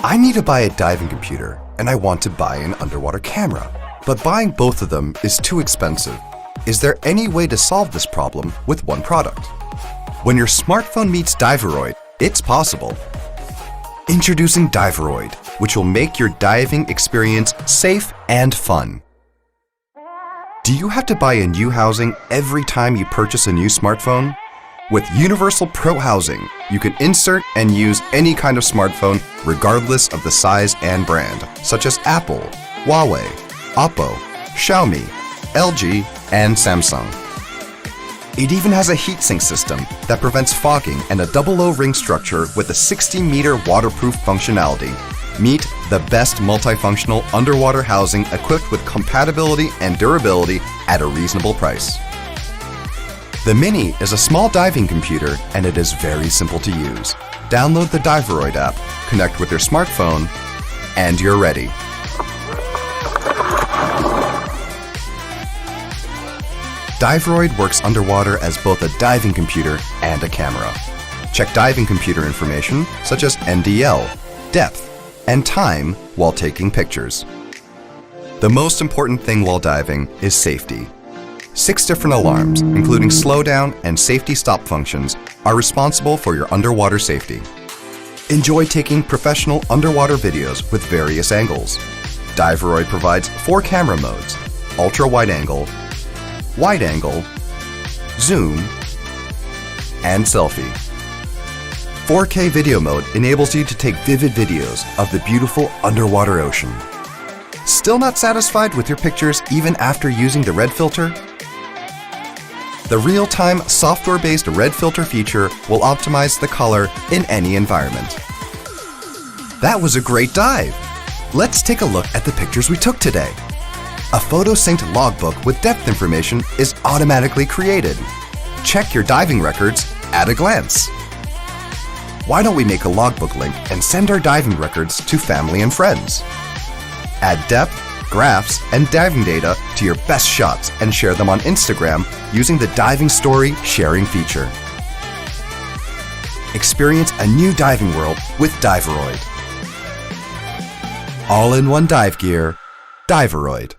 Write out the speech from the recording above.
I need to buy a diving computer and I want to buy an underwater camera, but buying both of them is too expensive. Is there any way to solve this problem with one product? When your smartphone meets DIVEROID, it's possible. Introducing DIVEROID, which will make your diving experience safe and fun. Do you have to buy a new housing every time you purchase a new smartphone? With Universal Pro Housing, you can insert and use any kind of smartphone regardless of the size and brand, such as Apple, Huawei, Oppo, Xiaomi, LG, and Samsung. It even has a heatsink system that prevents fogging and a double O-ring structure with a 60-meter waterproof functionality. Meet the best multifunctional underwater housing equipped with compatibility and durability at a reasonable price. The Mini is a small diving computer and it is very simple to use. Download the DIVEROID app, connect with your smartphone, and you're ready. DIVEROID works underwater as both a diving computer and a camera. Check diving computer information such as NDL, depth, and time while taking pictures. The most important thing while diving is safety. 6 different alarms, including slowdown and safety stop functions, are responsible for your underwater safety. Enjoy taking professional underwater videos with various angles. DIVEROID provides 4 camera modes: ultra-wide angle, wide angle, zoom, and selfie. 4K video mode enables you to take vivid videos of the beautiful underwater ocean. Still not satisfied with your pictures even after using the red filter? The real-time software-based red filter feature will optimize the color in any environment. That was a great dive! Let's take a look at the pictures we took today. A photo-synced logbook with depth information is automatically created. Check your diving records at a glance. Why don't we make a logbook link and send our diving records to family and friends? Add depth, graphs, and diving data to your best shots and share them on Instagram using the Diving Story sharing feature. Experience a new diving world with DIVEROID. All-in-one dive gear, DIVEROID.